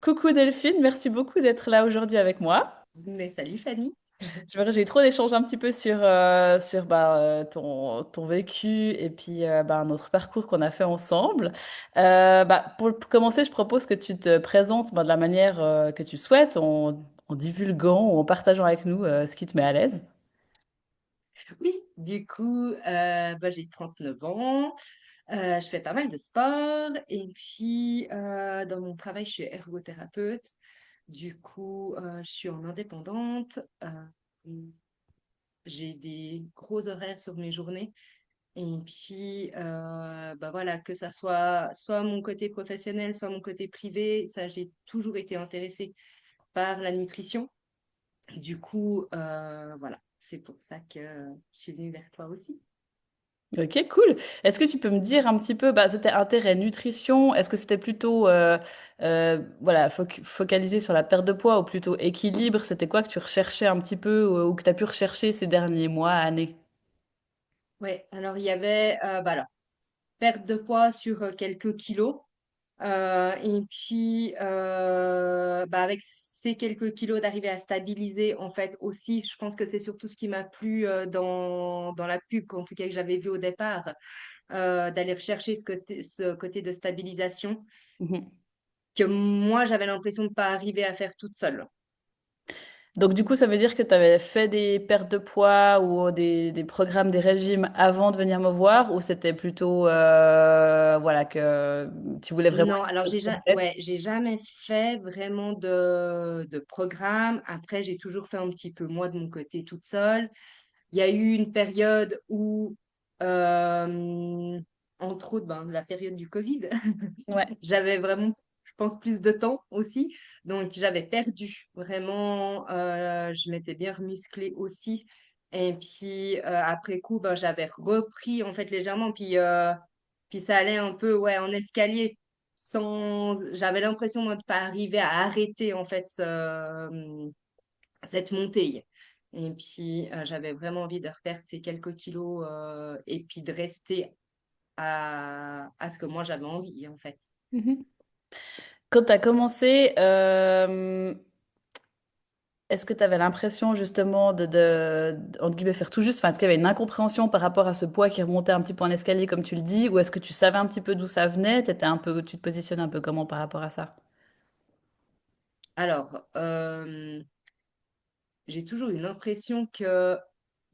Coucou Delphine, merci beaucoup d'être là aujourd'hui avec moi. Mais salut Fanny. J'ai eu trop d'échanges un petit peu sur ton vécu et puis notre parcours qu'on a fait ensemble. Pour commencer, je propose que tu te présentes de la manière que tu souhaites, en divulguant ou en partageant avec nous ce qui te met à l'aise. Oui, du coup, j'ai 39 ans, je fais pas mal de sport et puis dans mon travail, je suis ergothérapeute. Du coup, je suis en indépendante. J'ai des gros horaires sur mes journées et puis voilà, que ça soit mon côté professionnel, soit mon côté privé, ça j'ai toujours été intéressée par la nutrition. Du coup, voilà, c'est pour ça que je suis venue vers toi aussi. Ok, cool. Est-ce que tu peux me dire un petit peu, c'était intérêt nutrition, est-ce que c'était plutôt focalisé sur la perte de poids ou plutôt équilibre? C'était quoi que tu recherchais un petit peu ou que tu as pu rechercher ces derniers mois, années? Ouais, alors il y avait perte de poids sur quelques kilos. Et puis avec ces quelques kilos d'arriver à stabiliser en fait aussi, je pense que c'est surtout ce qui m'a plu dans la pub, en tout cas que j'avais vu au départ, d'aller rechercher ce côté de stabilisation Mhm. que moi j'avais l'impression de pas arriver à faire toute seule. Donc du coup, ça veut dire que tu avais fait des pertes de poids ou des programmes, des régimes avant de venir me voir ou c'était plutôt voilà que tu voulais vraiment Non, alors une chose ouais, complète? j'ai jamais fait vraiment de programme. Après, j'ai toujours fait un petit peu moi de mon côté toute seule. Il y a eu une période où, euh, entre autres, la période du Covid, Ouais. j'avais vraiment, je pense, plus de temps aussi. Donc, j'avais perdu vraiment, je m'étais bien remusclée aussi. Et puis, après coup, j'avais repris en fait légèrement. Puis ça allait un peu ouais, en escalier. J'avais l'impression moi, de pas arriver à arrêter en fait cette montée. Et puis, j'avais vraiment envie de reperdre ces quelques kilos et puis de rester à ce que moi j'avais envie, en fait. Mhm. Quand tu as commencé, est-ce que tu avais l'impression justement entre guillemets, faire tout juste, enfin, est-ce qu'il y avait une incompréhension par rapport à ce poids qui remontait un petit peu en escalier comme tu le dis, ou est-ce que tu savais un petit peu d'où ça venait? Tu te positionnes un peu comment par rapport à ça? Alors, j'ai toujours eu l'impression que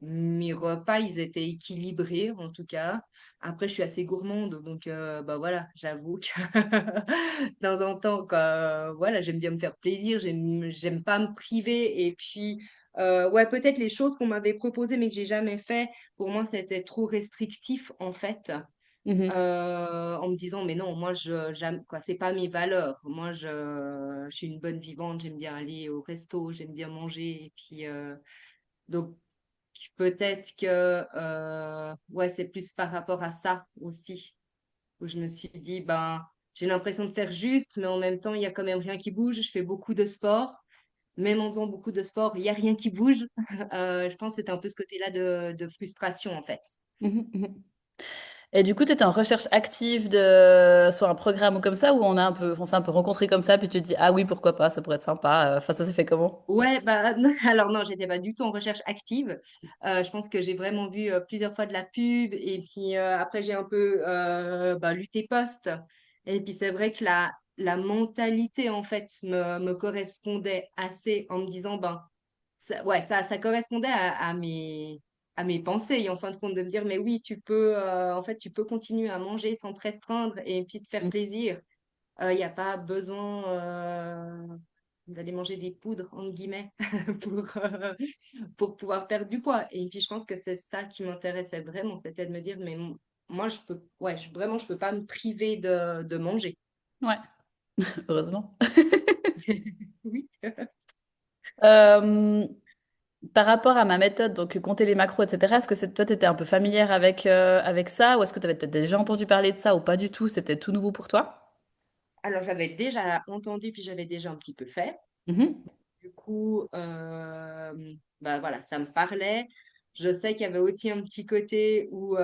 mes repas, ils étaient équilibrés, en tout cas. Après, je suis assez gourmande, donc voilà, j'avoue que de temps en temps, voilà, j'aime bien me faire plaisir, j'aime pas me priver. Et puis, ouais, peut-être les choses qu'on m'avait proposées mais que j'ai jamais fait, pour moi, c'était trop restrictif, en fait. Mhm. En me disant, mais non, moi, j'aime, quoi, c'est pas mes valeurs. Moi, je suis une bonne vivante, j'aime bien aller au resto, j'aime bien manger. Et puis, donc, peut-être que, ouais, c'est plus par rapport à ça aussi, où je me suis dit, j'ai l'impression de faire juste, mais en même temps, il y a quand même rien qui bouge. Je fais beaucoup de sport. Même en faisant beaucoup de sport, il n'y a rien qui bouge. Je pense que c'est un peu ce côté-là de frustration, en fait. Mhm. Mhm. Et du coup, tu étais en recherche active de soit un programme ou comme ça, ou on s'est un peu rencontrés comme ça, puis tu te dis, ah oui, pourquoi pas, ça pourrait être sympa. Enfin, ça s'est fait comment? Ouais, alors non, j'étais pas du tout en recherche active. Je pense que j'ai vraiment vu plusieurs fois de la pub et puis après j'ai un peu lutté post. Et puis c'est vrai que la mentalité en fait me correspondait assez en me disant ouais, ça correspondait à mes pensées et en fin de compte de me dire mais oui, tu peux en fait tu peux continuer à manger sans te restreindre et puis te faire plaisir. Il n'y a pas besoin d'aller manger des poudres, entre guillemets, pour pouvoir perdre du poids. Et puis, je pense que c'est ça qui m'intéressait vraiment, c'était de me dire, mais moi, je peux, ouais, vraiment, je peux pas me priver de manger. Ouais, heureusement. Oui. Euh, Par rapport à ma méthode, donc compter les macros, etc., est-ce que toi, tu étais un peu familière avec ça, ou est-ce que tu avais peut-être déjà entendu parler de ça, ou pas du tout, c'était tout nouveau pour toi? Alors, j'avais déjà entendu, puis j'avais déjà un petit peu fait. Mhm. Du coup, voilà, ça me parlait. Je sais qu'il y avait aussi un petit côté où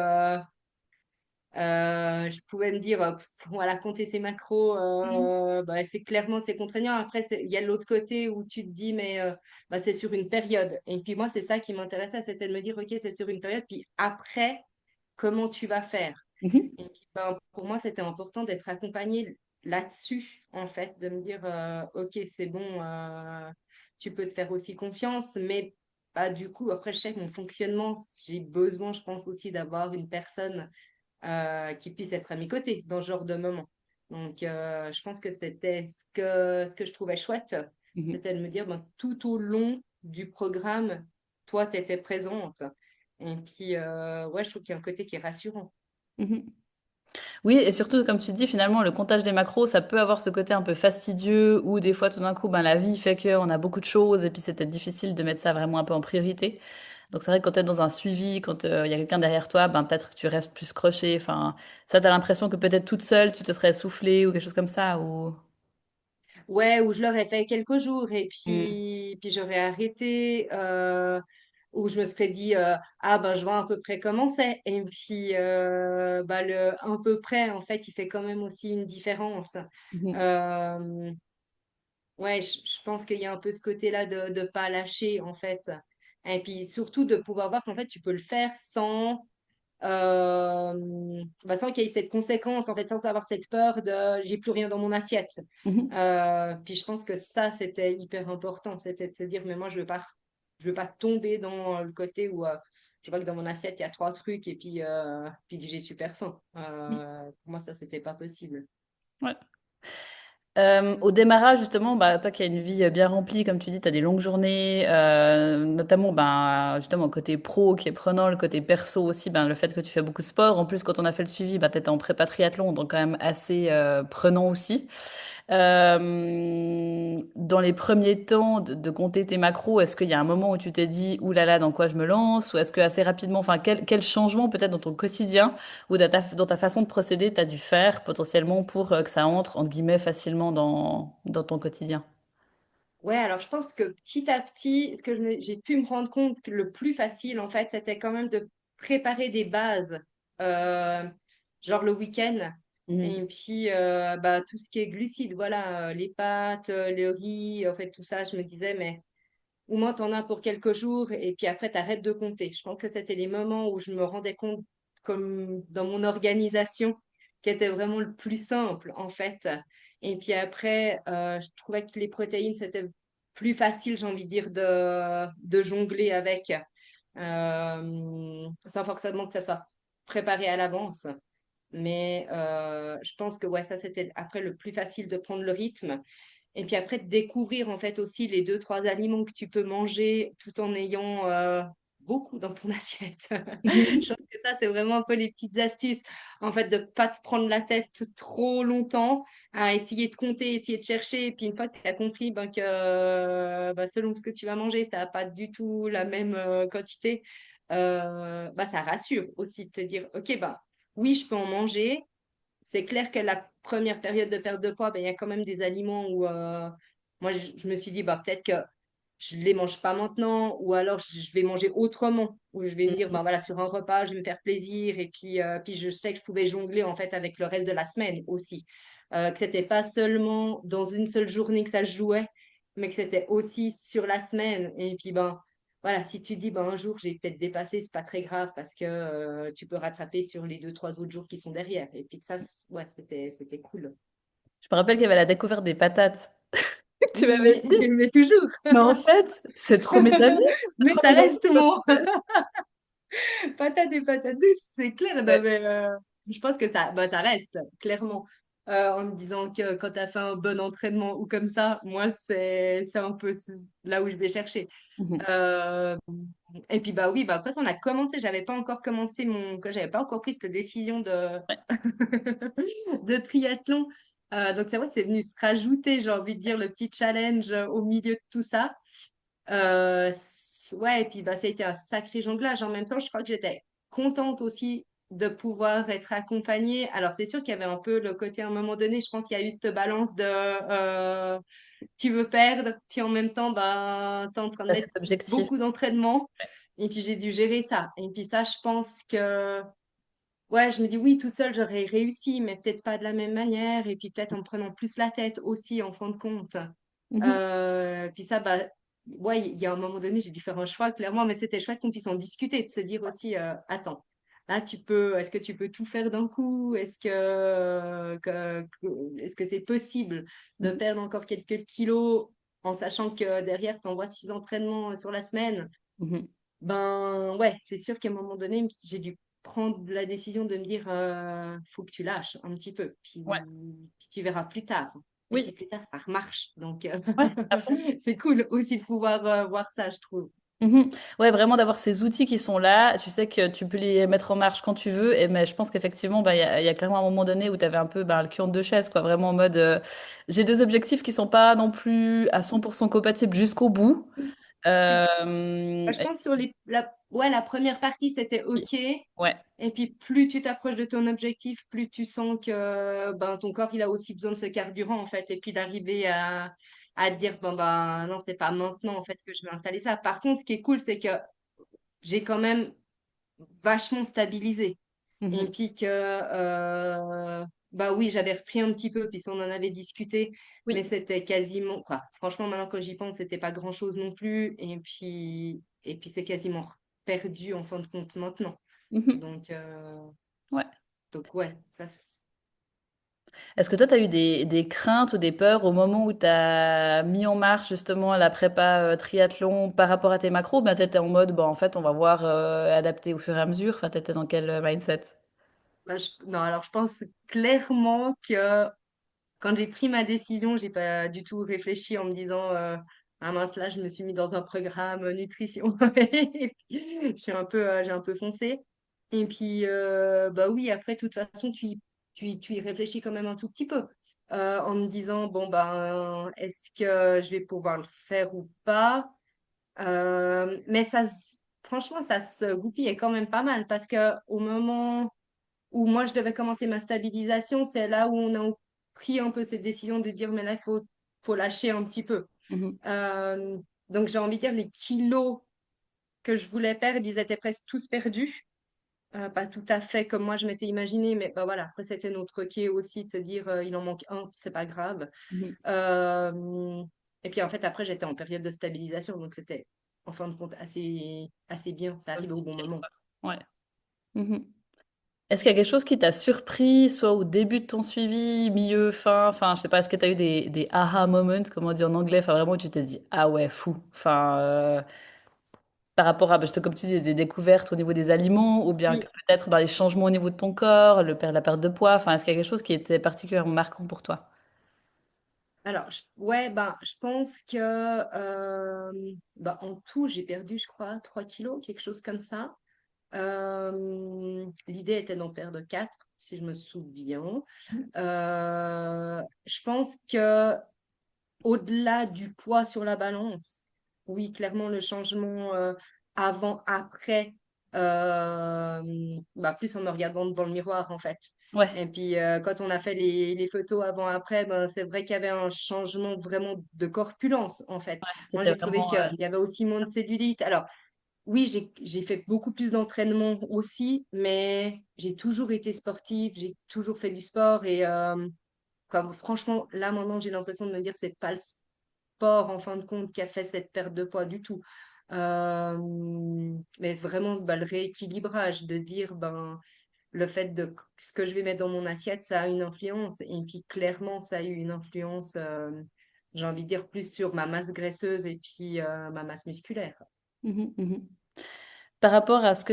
Je pouvais me dire, voilà, compter ses macros, Mhm. bah, c'est contraignant. Après, il y a l'autre côté où tu te dis, mais bah, c'est sur une période. Et puis moi, c'est ça qui m'intéressait, c'était de me dire, OK, c'est sur une période, puis après, comment tu vas faire? Mhm. Et puis, ben, pour moi, c'était important d'être accompagnée là-dessus, en fait, de me dire, OK, c'est bon, tu peux te faire aussi confiance, mais bah, du coup, après, je sais que mon fonctionnement, j'ai besoin, je pense aussi d'avoir une personne qui puisse être à mes côtés dans ce genre de moment. Donc, je pense que c'était ce que je trouvais chouette, Mhm. c'était de me dire, ben, tout au long du programme, toi, tu étais présente. Et puis, ouais, je trouve qu'il y a un côté qui est rassurant. Mhm. Oui, et surtout, comme tu dis, finalement, le comptage des macros, ça peut avoir ce côté un peu fastidieux où des fois, tout d'un coup, ben, la vie fait qu'on a beaucoup de choses et puis c'est peut-être difficile de mettre ça vraiment un peu en priorité. Donc c'est vrai que quand tu es dans un suivi, quand il y a quelqu'un derrière toi, ben, peut-être que tu restes plus scotché. Enfin, ça, tu as l'impression que peut-être toute seule, tu te serais essoufflée ou quelque chose comme ça. Ou... Ouais, où je l'aurais fait quelques jours et Mm. puis j'aurais arrêté, où je me serais dit, ah ben je vois à peu près comment c'est. Et puis, bah, le à peu près, en fait, il fait quand même aussi une différence. Mhm. Euh, ouais, je pense qu'il y a un peu ce côté-là de ne pas lâcher, en fait. Et puis surtout de pouvoir voir qu'en fait, tu peux le faire bah, sans qu'il y ait cette conséquence, en fait, sans avoir cette peur de j'ai plus rien dans mon assiette. Mhm. Puis je pense que ça, c'était hyper important, c'était de se dire, mais moi, je veux pas tomber dans le côté où je vois que dans mon assiette, il y a trois trucs et puis que j'ai super faim. Pour moi, ça, c'était pas possible. Ouais. Au démarrage, justement, bah, toi qui as une vie bien remplie, comme tu dis, tu as des longues journées, notamment bah, justement, le côté pro qui est prenant, le côté perso aussi, ben, le fait que tu fais beaucoup de sport. En plus, quand on a fait le suivi, bah, tu étais en prépa triathlon, donc quand même assez prenant aussi. Dans les premiers temps de compter tes macros, est-ce qu'il y a un moment où tu t'es dit, ouh là là, dans quoi je me lance? Ou est-ce que assez rapidement, enfin, quel changement peut-être dans ton quotidien ou dans ta façon de procéder, tu as dû faire potentiellement pour que ça entre, entre guillemets, facilement dans ton quotidien? Ouais, alors je pense que petit à petit, ce que j'ai pu me rendre compte que le plus facile, en fait, c'était quand même de préparer des bases, euh, genre le week-end. Mhm. Et puis, bah, tout ce qui est glucides, voilà, les pâtes, le riz, en fait, tout ça, je me disais, mais au moins, t'en as pour quelques jours et puis après, t'arrêtes de compter. Je pense que c'était les moments où je me rendais compte, comme dans mon organisation, qui était vraiment le plus simple, en fait. Et puis après, je trouvais que les protéines, c'était plus facile, j'ai envie de dire, de jongler avec, sans forcément que ça soit préparé à l'avance. Mais je pense que ouais, ça, c'était après le plus facile de prendre le rythme. Et puis après, de découvrir en fait aussi les deux, trois aliments que tu peux manger tout en ayant beaucoup dans ton assiette. Je Mhm. pense que ça, c'est vraiment un peu les petites astuces. En fait, de pas te prendre la tête trop longtemps à essayer de compter, essayer de chercher. Et puis une fois que tu as compris ben, que bah, selon ce que tu vas manger, tu n'as pas du tout la même quantité, bah, ça rassure aussi de te dire, OK, bah, oui, je peux en manger. C'est clair que la première période de perte de poids, ben, il y a quand même des aliments où moi, je me suis dit, bah, peut-être que je ne les mange pas maintenant ou alors je vais manger autrement. Ou je vais me dire, bah, voilà, sur un repas, je vais me faire plaisir. Et puis je sais que je pouvais jongler en fait avec le reste de la semaine aussi. Que c'était pas seulement dans une seule journée que ça se jouait, mais que c'était aussi sur la semaine. Et puis, ben, voilà, si tu dis, ben, un jour, j'ai peut-être dépassé, c'est pas très grave parce que tu peux rattraper sur les deux, trois autres jours qui sont derrière. Et puis que ça, ouais, c'était cool. Je me rappelle qu'il y avait la découverte des patates. Tu m'avais Oui, dit, mais toujours. mais en fait, c'est trop mes amis, c'est Mais trop ça mes amis. reste mon patate et patate douce, c'est clair. Non, Ouais. mais, je pense que ça, bah, ça reste, clairement. En me disant que quand tu as fait un bon entraînement ou comme ça, moi, c'est un peu là où je vais chercher. Mhm. Euh, et puis bah oui, bah quand on a commencé, j'avais pas encore commencé que j'avais pas encore pris cette décision de Ouais. de triathlon. Donc c'est vrai que c'est venu se rajouter, j'ai envie de dire, le petit challenge au milieu de tout ça. Ouais, et puis bah ça a été un sacré jonglage. En même temps, je crois que j'étais contente aussi de pouvoir être accompagnée. Alors c'est sûr qu'il y avait un peu le côté à un moment donné, je pense qu'il y a eu cette balance de tu veux perdre, puis en même temps, bah, tu es en train de T'as mettre cet objectif. beaucoup d'entraînement. Et puis j'ai dû gérer ça. Et puis ça, je pense que ouais, je me dis oui, toute seule, j'aurais réussi, mais peut-être pas de la même manière, et puis peut-être en me prenant plus la tête aussi, en fin de compte. Mhm, Puis ça, bah, ouais, il y a un moment donné, j'ai dû faire un choix, clairement, mais c'était chouette qu'on puisse en discuter, de se dire aussi, attends, là, est-ce que tu peux tout faire d'un coup? Est-ce que c'est possible de mhm, perdre encore quelques kilos en sachant que derrière, tu envoies 6 entraînements sur la semaine? mhm. Ben ouais, c'est sûr qu'à un moment donné, j'ai dû prendre la décision de me dire, faut que tu lâches un petit peu, Ouais. puis tu verras plus tard. Et puis Oui, plus tard, ça remarche. Donc, ouais, à fond. c'est cool aussi de pouvoir voir ça, je trouve. Mhm. Ouais, vraiment d'avoir ces outils qui sont là. Tu sais que tu peux les mettre en marche quand tu veux. Et, mais je pense qu'effectivement, bah, il y a clairement un moment donné où tu avais un peu bah, le cul entre deux chaises, quoi. Vraiment en mode, j'ai deux objectifs qui sont pas non plus à 100% compatibles jusqu'au bout. Je pense sur ouais, la première partie, c'était Et- OK. ouais. Et puis, plus tu t'approches de ton objectif, plus tu sens que ben, ton corps, il a aussi besoin de ce carburant, en fait. Et puis d'arriver à te dire, bon, ben, non, c'est pas maintenant, en fait, que je vais installer ça. Par contre, ce qui est cool, c'est que j'ai quand même vachement stabilisé. Et Mhm. puis que, bah oui, j'avais repris un petit peu, puis ça, on en avait discuté, mais Oui. c'était quasiment, quoi. Franchement, maintenant, quand j'y pense, c'était pas grand-chose non plus. Et puis c'est quasiment perdu en fin de compte maintenant. Mhm. Donc, Ouais. ouais, ça, Est-ce que toi, tu as eu des craintes ou des peurs au moment où tu as mis en marche justement la prépa triathlon par rapport à tes macros? Ou bien tu étais en mode, bah, en fait, on va voir adapter au fur et à mesure. Enfin, tu étais dans quel mindset? bah, non, alors je pense clairement que quand j'ai pris ma décision, j'ai pas du tout réfléchi en me disant ah mince là je me suis mis dans un programme nutrition et puis j'ai un peu foncé. Et puis bah oui après de toute façon tu y réfléchis quand même un tout petit peu en me disant bon ben est-ce que je vais pouvoir le faire ou pas. Mais franchement ça se goupillait quand même pas mal parce que au moment où moi je devais commencer ma stabilisation, c'est là où on a pris un peu cette décision de dire mais là il faut lâcher un petit peu. Mhm, Euh, donc j'ai envie de dire les kilos que je voulais perdre, ils étaient presque tous perdus. Pas tout à fait comme moi je m'étais imaginé, mais bah voilà, après c'était notre quai aussi de se dire il en manque un, c'est pas grave. mhm. Euh, et puis en fait après j'étais en période de stabilisation, donc c'était en fin de compte assez bien, ça arrivait au bon Nickel, moment. quoi. Ouais. Mhm. Est-ce qu'il y a quelque chose qui t'a surpris, soit au début de ton suivi, milieu, fin, enfin, je sais pas, est-ce que tu as eu des aha moments, comme on dit en anglais, enfin, vraiment, où tu t'es dit, ah ouais, fou, enfin, par rapport à, bah, comme tu dis, des découvertes au niveau des aliments, ou bien que Oui. peut-être bah, les changements au niveau de ton corps, la perte de poids, enfin, est-ce qu'il y a quelque chose qui était particulièrement marquant pour toi? Alors, ouais, ben, je pense que ben, en tout, j'ai perdu, je crois, 3 kilos, quelque chose comme ça. L'idée était d'en perdre 4, si je me souviens. Je pense que au-delà du poids sur la balance, oui, clairement, le changement avant-après, bah, plus en me regardant devant le miroir, en fait. Ouais, Et puis, quand on a fait les photos avant-après, ben, c'est vrai qu'il y avait un changement vraiment de corpulence, en fait. Moi, c'était j'ai trouvé vraiment, qu'il y avait aussi moins de cellulite. Alors, oui, j'ai fait beaucoup plus d'entraînement aussi, mais j'ai toujours été sportive, j'ai toujours fait du sport et comme franchement, là maintenant, j'ai l'impression de me dire c'est pas le sport en fin de compte qui a fait cette perte de poids du tout. Mais vraiment bah, le rééquilibrage, de dire ben le fait de ce que je vais mettre dans mon assiette, ça a une influence. Et puis clairement, ça a eu une influence, j'ai envie de dire, plus sur ma masse graisseuse et puis ma masse musculaire. mhm, mhm. Par rapport à ce que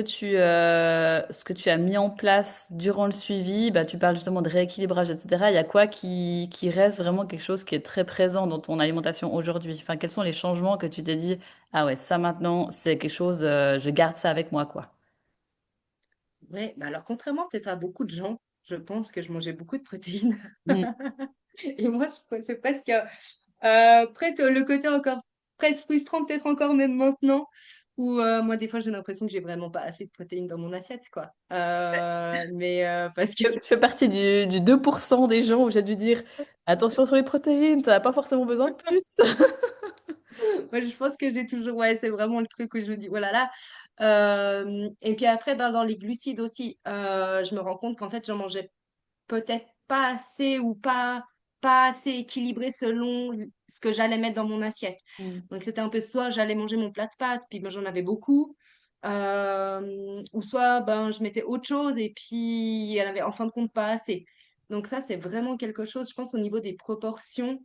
tu as mis en place durant le suivi, bah, tu parles justement de rééquilibrage, etc. Il y a quoi qui reste vraiment quelque chose qui est très présent dans ton alimentation aujourd'hui? Enfin, quels sont les changements que tu t'es dit, ah ouais, ça maintenant, c'est quelque chose, je garde ça avec moi, quoi. Ouais, bah alors contrairement peut-être à beaucoup de gens, je pense que je mangeais beaucoup de protéines. Mhm. Et moi, c'est presque le côté encore presque frustrant, peut-être encore même maintenant, où moi, des fois, j'ai l'impression que j'ai vraiment pas assez de protéines dans mon assiette, quoi. Mais parce que Tu fais partie du 2% des gens où j'ai dû dire, attention sur les protéines, t'as pas forcément besoin de plus. Ouais, je pense que j'ai toujours, ouais, c'est vraiment le truc où je me dis, oh là là. Et puis après, ben, dans les glucides aussi, je me rends compte qu'en fait, j'en mangeais peut-être pas assez ou pas assez équilibré selon ce que j'allais mettre dans mon assiette. Mm. Donc c'était un peu soit j'allais manger mon plat de pâtes, puis ben, j'en avais beaucoup, ou soit ben, je mettais autre chose et puis elle avait en fin de compte pas assez. Donc ça, c'est vraiment quelque chose, je pense, au niveau des proportions,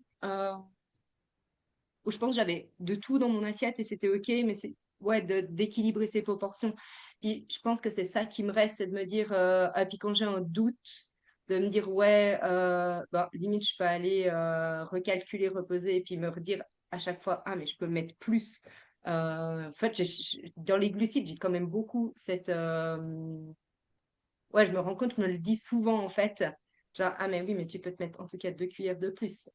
où je pense que j'avais de tout dans mon assiette et c'était OK, mais c'est ouais, d'équilibrer ses proportions. Puis je pense que c'est ça qui me reste, c'est de me dire, ah, puis quand j'ai un doute, de me dire, ouais, bah, limite, je peux aller recalculer, reposer et puis me redire à chaque fois, ah, mais je peux mettre plus. En fait, dans les glucides, j'ai quand même beaucoup cette, ouais, je me rends compte, je me le dis souvent en fait. Genre, ah, mais oui, mais tu peux te mettre en tout cas 2 cuillères de plus.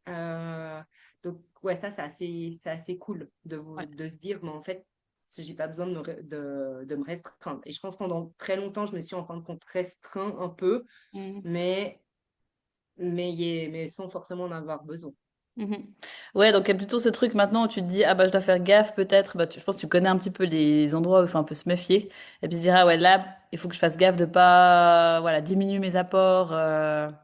Donc, ouais, ça, c'est assez cool Ouais. de se dire, mais en fait, si j'ai pas besoin de me restreindre. Et je pense que pendant très longtemps, je me suis en fin de compte restreint un peu, Mm. mais, mais sans forcément en avoir besoin. Mhm. Ouais, donc il y a plutôt ce truc maintenant où tu te dis, ah bah je dois faire gaffe peut-être, bah, je pense que tu connais un petit peu les endroits où il faut un peu se méfier, et puis se dire, ah ouais, là, il faut que je fasse gaffe de pas, voilà, diminuer mes apports,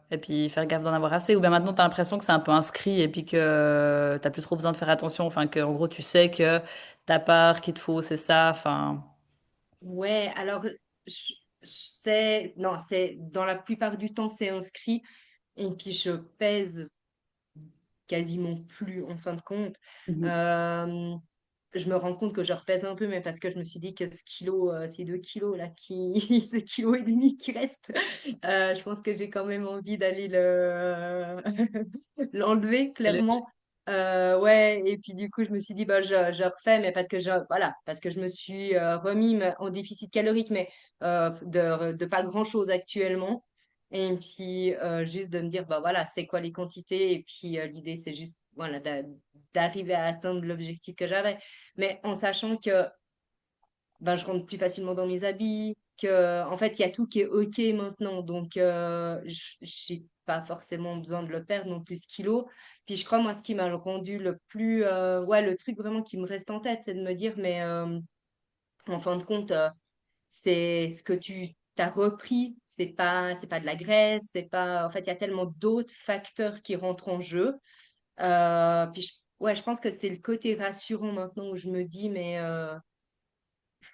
et puis faire gaffe d'en avoir assez, ou bien maintenant tu as l'impression que c'est un peu inscrit, et puis que t'as plus trop besoin de faire attention, enfin que en gros tu sais que ta part qu'il te faut, c'est ça, enfin... Ouais, alors, non, c'est, dans la plupart du temps, c'est inscrit. Et puis, je pèse quasiment plus en fin de compte. Mhm. Euh, je me rends compte que je repèse un peu, mais parce que je me suis dit que ce kilo, ces 2 kilos là, ce kilo et demi qui reste, je pense que j'ai quand même envie d'aller l'enlever, clairement. Ouais, et puis du coup, je me suis dit, bah, je refais, mais voilà, parce que je me suis remis en déficit calorique, mais de pas grand-chose actuellement. Et puis, juste de me dire, bah voilà, c'est quoi les quantités? Et puis, l'idée, c'est juste, voilà, d'arriver à atteindre l'objectif que j'avais. Mais en sachant que ben, je rentre plus facilement dans mes habits, que, en fait, il y a tout qui est OK maintenant. Donc, j'ai pas forcément besoin de le perdre non plus ce kilo. Puis, je crois, moi, ce qui m'a le rendu le plus, ouais, le truc vraiment qui me reste en tête, c'est de me dire, mais en fin de compte, c'est ce que tu t'as repris, c'est pas de la graisse, c'est pas, en fait, il y a tellement d'autres facteurs qui rentrent en jeu. Puis, ouais, je pense que c'est le côté rassurant maintenant où je me dis, mais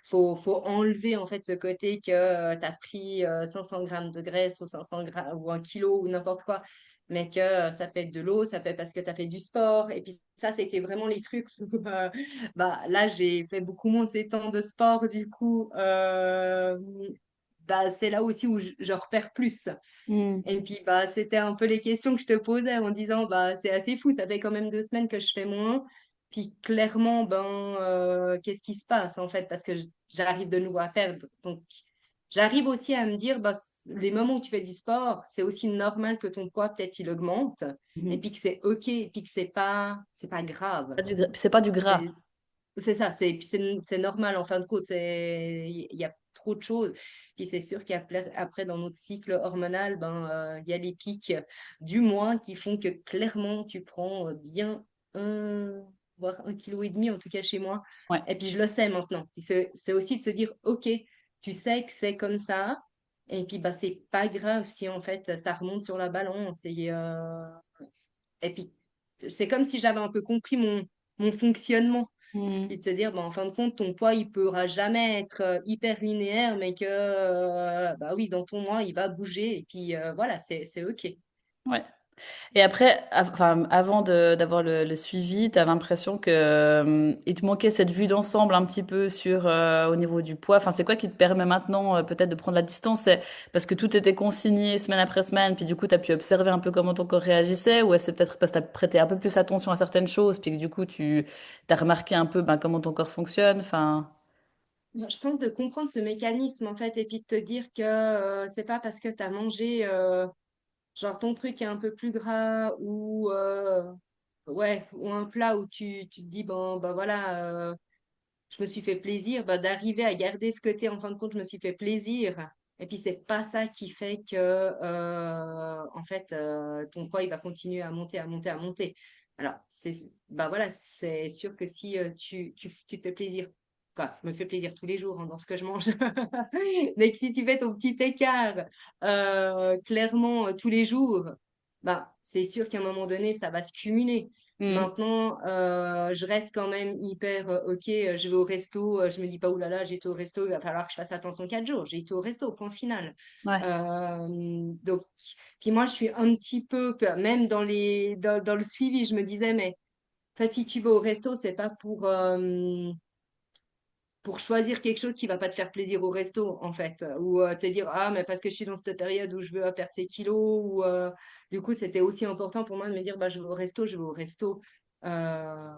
faut enlever en fait ce côté que tu as pris 500 grammes de graisse ou 500 grammes ou 1 kilo ou n'importe quoi, mais que ça peut être de l'eau, ça peut être parce que tu as fait du sport. Et puis ça, c'était vraiment les trucs où, bah, là, j'ai fait beaucoup moins ces temps de sport, du coup, bah, c'est là aussi où je repère plus. Mhm. Et puis, bah, c'était un peu les questions que je te posais en disant, bah, c'est assez fou, ça fait quand même 2 semaines que je fais moins. Puis clairement, ben, qu'est-ce qui se passe en fait? Parce que j'arrive de nouveau à perdre. Donc, j'arrive aussi à me dire, bah, les moments où tu fais du sport, c'est aussi normal que ton poids, peut-être, il augmente. Et Mhm. puis que c'est OK, et puis que c'est pas grave. C'est pas du gras. C'est ça, puis c'est normal en fin de compte. Il y a trop de choses. Puis c'est sûr qu'après, dans notre cycle hormonal, ben, il y a les pics du mois qui font que clairement, tu prends bien voire 1,5 kg, en tout cas chez moi. Ouais. Et puis je le sais maintenant. Puis c'est aussi de se dire, OK, tu sais que c'est comme ça. Et puis, bah, c'est pas grave si en fait ça remonte sur la balance. Et puis, c'est comme si j'avais un peu compris mon fonctionnement. Puis Mhm. de se dire, bah, en fin de compte, ton poids, il pourra jamais être hyper linéaire, mais que, bah oui, dans ton mois, il va bouger. Et puis voilà, c'est OK. Ouais. Et après, enfin, avant d'avoir le suivi, tu as l'impression que il te manquait cette vue d'ensemble un petit peu sur au niveau du poids. Enfin, c'est quoi qui te permet maintenant peut-être de prendre la distance? C'est parce que tout était consigné semaine après semaine, puis du coup, tu as pu observer un peu comment ton corps réagissait, ou est-ce que c'est peut-être parce que tu as prêté un peu plus attention à certaines choses, puis que du coup, tu as remarqué un peu ben, comment ton corps fonctionne? Enfin, Je pense de comprendre ce mécanisme, en fait, et puis de te dire que c'est pas parce que tu as mangé, genre, ton truc est un peu plus gras ou, ouais, ou un plat où tu te dis, bon, bah voilà, je me suis fait plaisir, bah, d'arriver à garder ce côté, en fin de compte, je me suis fait plaisir. Et puis, c'est pas ça qui fait que, en fait, ton poids, il va continuer à monter, à monter, à monter. Alors, bah voilà, c'est sûr que si tu te fais plaisir, quoi, je me fais plaisir tous les jours hein, dans ce que je mange, mais que si tu fais ton petit écart clairement tous les jours, bah c'est sûr qu'à un moment donné, ça va se cumuler. Mm. Maintenant, je reste quand même hyper ok, je vais au resto, je me dis pas, oulala, j'ai été au resto, il va falloir que je fasse attention 4 jours. J'ai été au resto, point final. Ouais. Donc, puis moi, je suis un petit peu, même dans le suivi, je me disais, mais en fait, si tu vas au resto, c'est pas pour choisir quelque chose qui va pas te faire plaisir au resto, en fait. Ou te dire, ah, mais parce que je suis dans cette période où je veux perdre ces kilos. Ou, du coup, c'était aussi important pour moi de me dire, bah, je vais au resto, je vais au resto. Euh,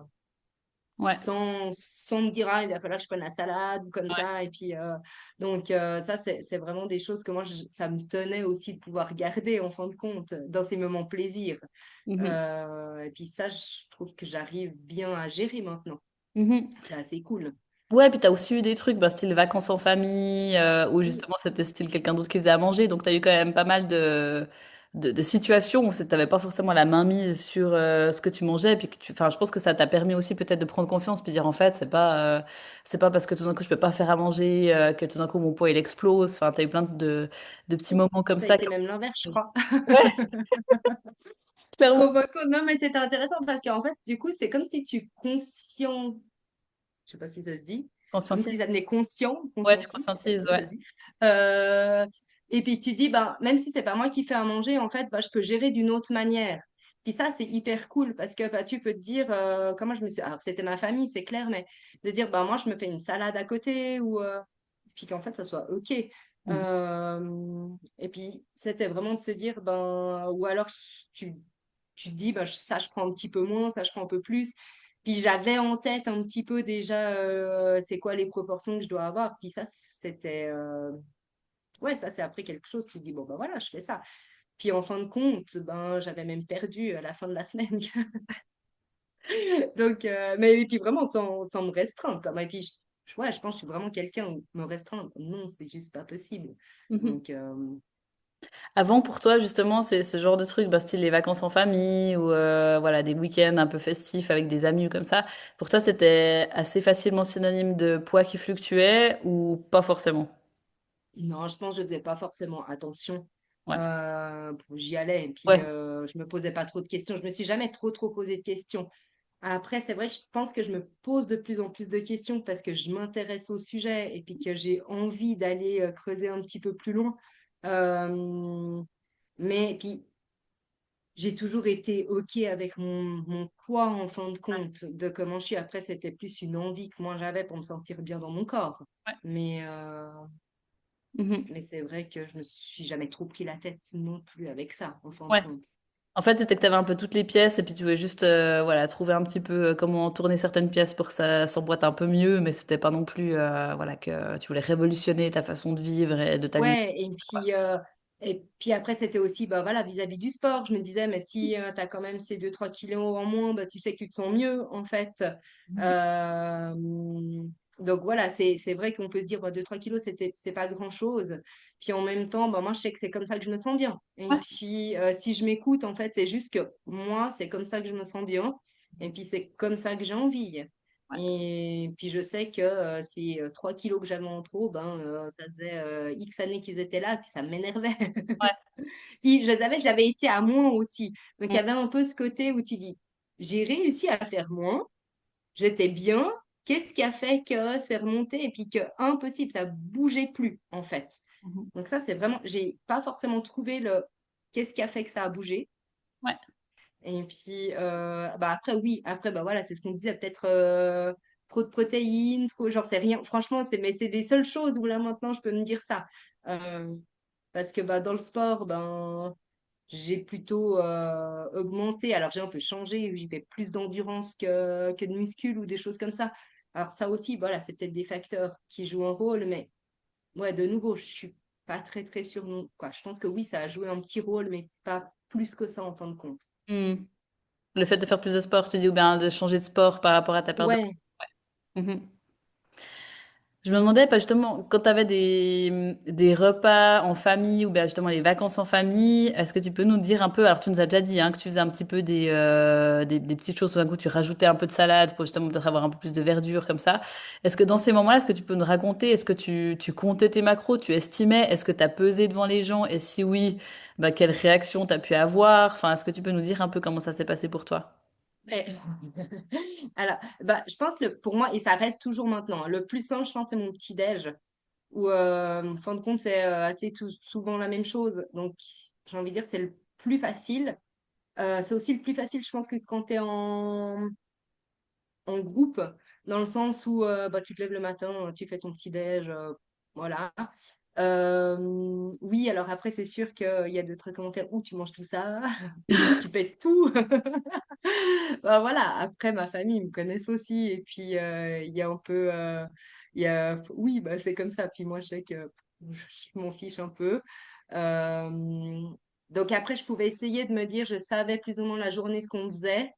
Ouais. sans me dire, ah, il va falloir que je prenne la salade ou comme Ouais. ça. Et puis, donc, ça, c'est vraiment des choses que moi, ça me tenait aussi de pouvoir garder en fin de compte dans ces moments plaisir. Mhm. Et puis ça, je trouve que j'arrive bien à gérer maintenant. Mhm. C'est assez cool. Ouais, puis t'as aussi eu des trucs, bah, style vacances en famille, où Oui, justement c'était style quelqu'un d'autre qui faisait à manger. Donc t'as eu quand même pas mal de situations où t'avais pas forcément la main mise sur ce que tu mangeais. Et puis que enfin, je pense que ça t'a permis aussi peut-être de prendre confiance, puis dire en fait, c'est pas parce que tout d'un coup je peux pas faire à manger que tout d'un coup mon poids il explose. Enfin, t'as eu plein de petits oui. moments comme Ça a ça. été même l'inverse, je crois. Ouais, clairement. Non, mais c'était intéressant parce qu'en fait, du coup, c'est comme si tu conscient, je sais pas si ça se dit, comme si Conscientise. ça devenait conscient, Ouais, tu conscienti, je sais pas conscientises, si ça ouais. se dit. Euh, et puis tu dis, ben, même si c'est pas moi qui fais à manger, en fait, bah, je peux gérer d'une autre manière. Puis ça, c'est hyper cool parce que bah, tu peux te dire, comment je me suis. Alors, c'était ma famille, c'est clair, mais de dire, bah, moi, je me fais une salade à côté ou. Puis qu'en fait, ça soit OK. Mhm. Et puis, c'était vraiment de se dire, ben, ou alors tu te dis, ben, ça, je prends un petit peu moins, ça, je prends un peu plus. Puis j'avais en tête un petit peu déjà, c'est quoi les proportions que je dois avoir. Puis ça, c'était, ouais, ça, c'est après quelque chose, tu te dis, bon, ben voilà, je fais ça. Puis en fin de compte, ben, j'avais même perdu à la fin de la semaine. Donc, mais et puis vraiment sans me restreindre. Comme, et puis, ouais, je pense que je suis vraiment quelqu'un où me restreindre. Non, c'est juste pas possible. Mhm. Donc, Avant, pour toi, justement, c'est ce genre de truc, bah, style les vacances en famille ou voilà, des week-ends un peu festifs avec des amis ou comme ça. Pour toi, c'était assez facilement synonyme de poids qui fluctuait ou pas forcément? non, je pense que je faisais pas forcément attention. Ouais. J'y allais et puis Ouais. je me posais pas trop de questions. Je me suis jamais trop posé de questions. Après, c'est vrai que je pense que je me pose de plus en plus de questions parce que je m'intéresse au sujet et puis que j'ai envie d'aller creuser un petit peu plus loin. Euh, mais puis j'ai toujours été OK avec mon poids en fin de compte, de comment je suis. Après, c'était plus une envie que moi j'avais pour me sentir bien dans mon corps. Ouais. Mais, Mhm. mais c'est vrai que je me suis jamais trop pris la tête non plus avec ça, en fin de Ouais. compte. En fait, c'était que tu avais un peu toutes les pièces et puis tu voulais juste voilà, trouver un petit peu comment tourner certaines pièces pour que ça s'emboîte un peu mieux, mais c'était pas non plus voilà, que tu voulais révolutionner ta façon de vivre et de t'alimenter. Ouais, et puis après, c'était aussi bah, voilà, vis-à-vis du sport. Je me disais, mais si tu as quand même ces 2 3 kilos en moins, bah, tu sais que tu te sens mieux, en fait. Euh, donc voilà, c'est vrai qu'on peut se dire, bah, 2 3 kilos, c'est pas grand-chose. Puis en même temps, bah, moi, je sais que c'est comme ça que je me sens bien. Et Ouais. puis, si je m'écoute, en fait, c'est juste que moi, c'est comme ça que je me sens bien. Et puis, c'est comme ça que j'ai envie. Ouais. Et puis je sais que ces 3 kilos que j'avais en trop, ben, ça faisait X années qu'ils étaient là, puis ça m'énervait. Ouais. Puis je savais que j'avais été à moins aussi. Donc il y Mm. avait un peu ce côté où tu dis, j'ai réussi à faire moins, j'étais bien, qu'est-ce qui a fait que c'est remonté et puis que impossible, ça bougeait plus en fait. Mhm. Donc ça c'est vraiment, j'ai pas forcément trouvé le qu'est-ce qui a fait que ça a bougé. Ouais. Et puis, bah après, oui, après, bah voilà, c'est ce qu'on disait, peut-être trop de protéines, trop, genre, c'est rien, franchement, mais c'est les seules choses où là, maintenant, je peux me dire ça. Euh, Parce que bah, dans le sport, ben, j'ai plutôt augmenté. Alors, j'ai un peu changé, j'y fais plus d'endurance que de muscule ou des choses comme ça. Alors, ça aussi, voilà, c'est peut-être des facteurs qui jouent un rôle, mais ouais, de nouveau, je suis pas très sûre non, quoi. Je pense que oui, ça a joué un petit rôle, mais pas plus que ça en fin de compte. Mm. Le fait de faire plus de sport, tu dis, ou bien de changer de sport par rapport à ta perte de Ouais. poids. Mhm. Je me demandais, pas justement, quand tu avais des repas en famille ou bien justement les vacances en famille, est-ce que tu peux nous dire un peu, alors tu nous as déjà dit hein, que tu faisais un petit peu des petites choses, tout d'un coup tu rajoutais un peu de salade pour justement peut-être avoir un peu plus de verdure comme ça. Est-ce que dans ces moments-là, est-ce que tu peux nous raconter, est-ce que tu comptais tes macros, tu estimais, est-ce que tu as pesé devant les gens et si oui, bah, quelle réaction tu as pu avoir? Enfin, est-ce que tu peux nous dire un peu comment ça s'est passé pour toi? Mais- Alors, bah, je pense que pour moi, et ça reste toujours maintenant, le plus simple, je pense, c'est mon petit-déj, où, en fin de compte, c'est assez souvent la même chose. Donc, j'ai envie de dire, c'est le plus facile. C'est aussi le plus facile, je pense, que quand tu es en groupe, dans le sens où bah, tu te lèves le matin, tu fais ton petit-déj, voilà. Oui, alors après, c'est sûr qu'il y a d'autres commentaires où tu manges tout ça, tu pèses tout. Bah, voilà, après, ma famille me connaissent aussi. Et puis, il y a un peu. Oui, bah, c'est comme ça. Puis moi, je sais que je m'en fiche un peu. Euh, donc, après, je pouvais essayer de me dire, je savais plus ou moins la journée ce qu'on faisait.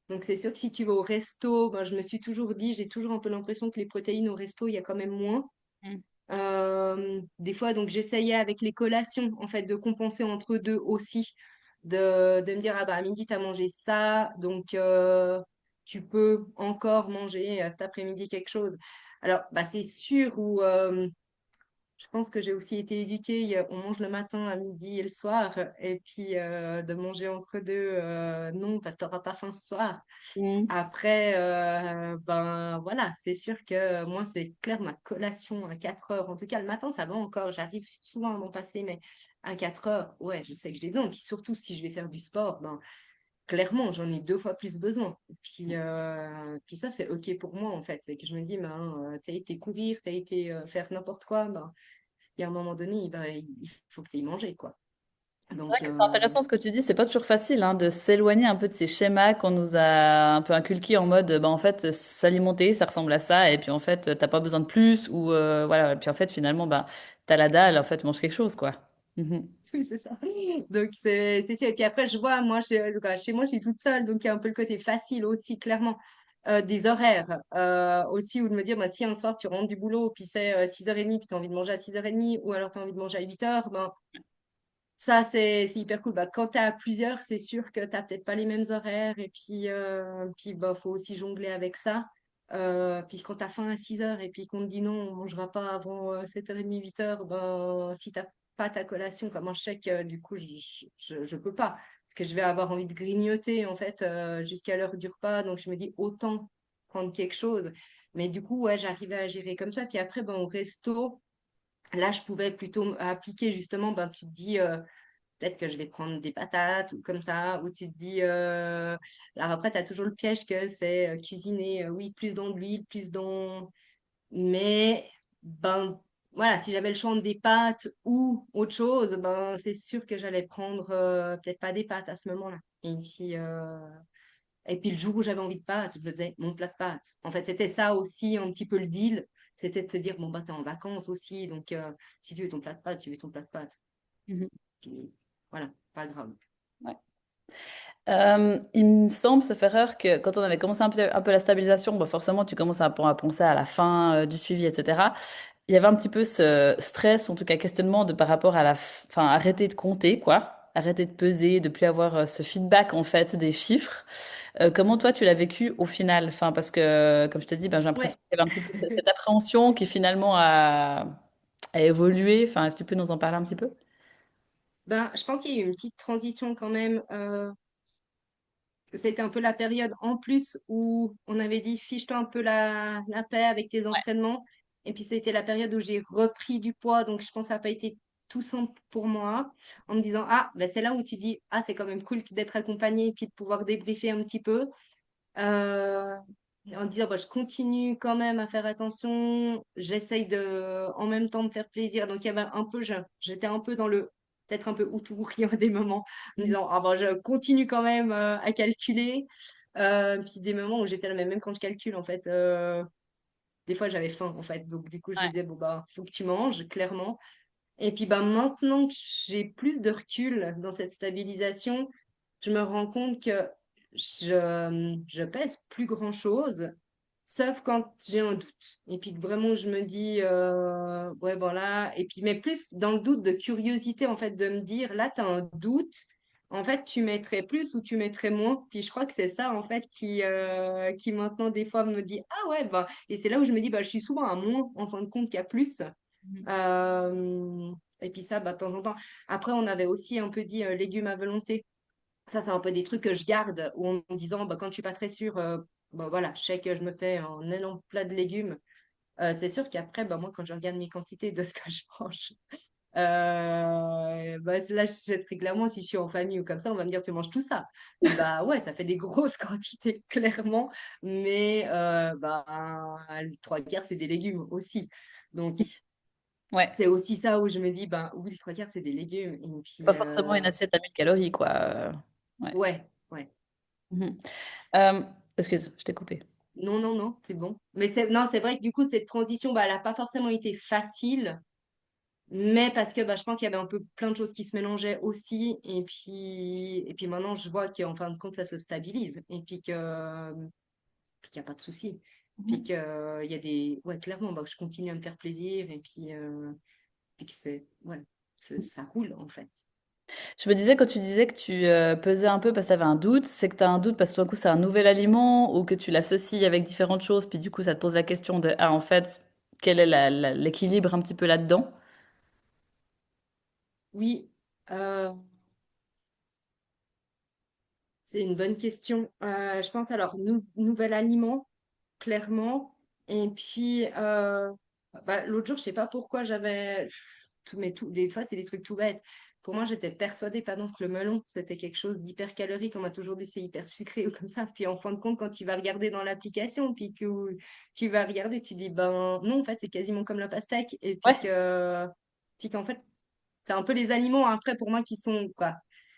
Donc, c'est sûr que si tu vas au resto, ben, je me suis toujours dit, j'ai toujours un peu l'impression que les protéines au resto, il y a quand même moins. Des fois, donc, j'essayais avec les collations, en fait, de compenser entre deux aussi. De me dire, ah bah, à midi, tu as mangé ça, donc tu peux encore manger cet après-midi quelque chose. Alors, bah, c'est sûr où je pense que j'ai aussi été éduquée, on mange le matin, à midi et le soir, et puis de manger entre deux, non, parce que tu n'auras pas faim ce soir. Mhm. Après, ben voilà, c'est sûr que moi, c'est clair, ma collation à 4 heures, en tout cas le matin, ça va encore, j'arrive souvent à m'en passer, mais à 4 heures, ouais, je sais que j'ai donc, surtout si je vais faire du sport, ben clairement, j'en ai 2 fois plus besoin. Puis ça, c'est OK pour moi, en fait, c'est que je me dis, ben, t'as été courir, t'as été faire n'importe quoi, ben, il y a un moment donné, ben, il faut que tu aies mangé, quoi. C'est vrai Donc, que c'est intéressant ce que tu dis, c'est pas toujours facile hein, de s'éloigner un peu de ces schémas qu'on nous a un peu inculqués en mode bah en fait s'alimenter ça ressemble à ça et puis en fait t'as pas besoin de plus ou voilà et puis en fait finalement bah t'as la dalle en fait mange quelque chose quoi. Mhm. oui, c'est ça. Donc, c'est sûr. Et puis après, je vois, moi, chez moi, je suis toute seule. Donc, il y a un peu le côté facile aussi, clairement. Des horaires aussi, où de me dire, bah, si un soir, tu rentres du boulot, puis c'est 6h30, puis tu as envie de manger à 6h30, ou alors tu as envie de manger à 8h, ben, ça, c'est hyper cool. Bah, quand tu as plusieurs, c'est sûr que tu n'as peut-être pas les mêmes horaires. Et puis bah, faut aussi jongler avec ça. Puis quand tu as faim à 6h et puis qu'on te dit non, on ne mangera pas avant 7h30, 8h, ben, si tu n'as pas ta collation comme un chèque, du coup, je peux pas. Parce que je vais avoir envie de grignoter en fait jusqu'à l'heure du repas. Donc je me dis autant prendre quelque chose. Mais du coup, ouais, j'arrivais à gérer comme ça. Puis après, ben, au resto, là, je pouvais plutôt appliquer justement, ben, tu te dis peut-être que je vais prendre des patates ou comme ça, ou tu te dis, alors après, tu as toujours le piège que c'est cuisiner, oui, plus dans de l'huile, plus dans. Mais, ben, voilà, si j'avais le choix entre des pâtes ou autre chose, ben, c'est sûr que j'allais prendre peut-être pas des pâtes à ce moment-là. Et puis le jour où j'avais envie de pâtes, je me disais mon plat de pâtes. En fait, c'était ça aussi un petit peu le deal. C'était de se dire, bon, bah, t'es en vacances aussi, donc si tu veux ton plat de pâtes, tu veux ton plat de pâtes. Mhm. Puis, voilà, pas grave. Ouais. Il me semble, sauf erreur, que quand on avait commencé un peu la stabilisation, bon, forcément, tu commences à penser à la fin du suivi, etc. Il y avait un petit peu ce stress, en tout cas questionnement de par rapport à enfin, arrêter de compter, quoi. Arrêter de peser, de plus avoir ce feedback, en fait, des chiffres. Comment toi, tu l'as vécu au final? Enfin, parce que, comme je te dis, ben, j'ai l'impression Ouais. qu'il y avait un petit peu cette appréhension qui finalement a évolué. Enfin, est-ce que tu peux nous en parler un petit peu? Ben, je pense qu'il y a eu une petite transition quand même. C'était un peu la période en plus où on avait dit fiche-toi un peu la paix avec tes entraînements. Et puis c'était la période où j'ai repris du poids. Donc je pense que ça n'a pas été tout simple pour moi. En me disant, ah, ben c'est là où tu dis, ah, c'est quand même cool d'être accompagné et puis de pouvoir débriefer un petit peu. Euh, en disant, bah, je continue quand même à faire attention, j'essaye de en même temps me faire plaisir. Donc, il y avait un peu, j'étais un peu dans le, peut-être un peu outouri à des moments, en me Mhm. disant, ah, bah, je continue quand même à calculer. Puis des moments où j'étais là, mais même quand je calcule, en fait, des fois j'avais faim, en fait. Donc, du coup, je me Ouais. disais, bon, bah, faut que tu manges, clairement. Et puis, bah, maintenant que j'ai plus de recul dans cette stabilisation, je me rends compte que je pèse plus grand-chose. sauf quand j'ai un doute. Et puis que vraiment, je me dis, ouais, bon là, et puis, mais plus dans le doute de curiosité, en fait, de me dire, là, tu as un doute, en fait, tu mettrais plus ou tu mettrais moins. Puis je crois que c'est ça, en fait, qui maintenant, des fois, me dit, ah ouais, bah, et c'est là où je me dis, bah, je suis souvent à moins, en fin de compte, qu'à plus. Mhm. Euh, et puis ça, bah, de temps en temps. Après, on avait aussi un peu dit légumes à volonté. Ça, c'est un peu des trucs que je garde ou en me disant, bah, quand je suis pas très sûre, bah, voilà, je sais que je me fais un énorme plat de légumes. C'est sûr qu'après, bah, moi, quand je regarde mes quantités de ce que je mange, bah, là, je sais très clairement, si je suis en famille ou comme ça, on va me dire, tu manges tout ça. Bah ouais, ça fait des grosses quantités, clairement, mais bah, les trois quarts, c'est des légumes aussi. Donc, Oui. Ouais. c'est aussi ça où je me dis, ben oui, les trois quarts, c'est des légumes. Et C'est puis, pas forcément une assiette à 1000 calories, quoi. Ouais. ouais, ouais. Mhm. Euh, excuse, je t'ai coupé. Non, non, non, c'est bon. Mais non, c'est vrai que du coup, cette transition, bah, elle n'a pas forcément été facile, mais parce que bah, je pense qu'il y avait un peu plein de choses qui se mélangeaient aussi. Et puis maintenant, je vois qu'en fin de compte, ça se stabilise. Et puis qu'il n'y a pas de souci. Puis Mhm. qu'il y a des. Ouais, clairement, bah, je continue à me faire plaisir. Et puis que ouais, ça roule, en fait. Je me disais, quand tu disais que tu pesais un peu parce que tu avais un doute, c'est que tu as un doute parce que tout d'un coup c'est un nouvel aliment ou que tu l'associes avec différentes choses, puis du coup ça te pose la question de, ah en fait, quel est l'équilibre un petit peu là-dedans? Oui. C'est une bonne question. Je pense alors nouvel aliment, clairement. Et puis bah, l'autre jour, je sais pas pourquoi j'avais des fois c'est des trucs tout bêtes. Pour moi, j'étais persuadée, pardon, que le melon c'était quelque chose d'hyper calorique. On m'a toujours dit c'est hyper sucré ou comme ça. Puis en fin de compte, quand tu vas regarder dans l'application, puis que tu vas regarder, tu dis ben non, en fait c'est quasiment comme la pastèque. Et puis Ouais. que puis qu'en fait c'est un peu les aliments après pour moi qui sont quoi.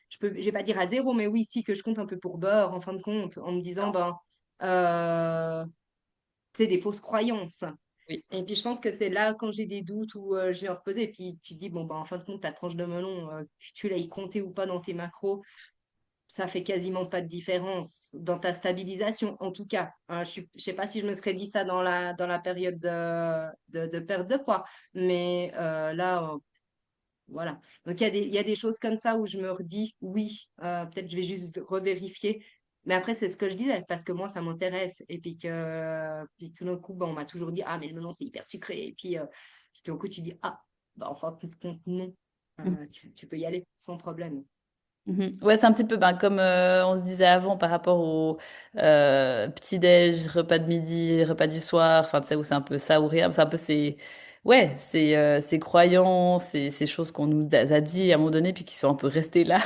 Je vais pas dire à zéro, mais oui, si que je compte un peu pour beurre en fin de compte, en me disant ben euh, tu sais des fausses croyances. Oui. Et puis je pense que c'est là quand j'ai des doutes ou je vais en reposer. Et puis tu te dis bon ben en fin de compte ta tranche de melon, que tu l'as y compté ou pas dans tes macros, ça fait quasiment pas de différence dans ta stabilisation en tout cas. Je sais pas si je me serais dit ça dans la période de perte de poids, mais là voilà. Donc, il y a des choses comme ça où je me redis, oui, peut-être je vais juste revérifier. Mais après, c'est ce que je disais, parce que moi, ça m'intéresse. Et puis tout d'un coup, bah, on m'a toujours dit, ah, mais le melon, c'est hyper sucré. Et puis tout d'un coup, tu dis, ah, bah, en fin de compte, non. Tu peux y aller sans problème. Mhm. Ouais, c'est un petit peu ben, comme on se disait avant par rapport au petit-déj, repas de midi, repas du soir, enfin, tu sais, où c'est un peu ça ou rien. C'est un peu ces croyances, ces choses qu'on nous a dit à un moment donné, puis qui sont un peu restées là.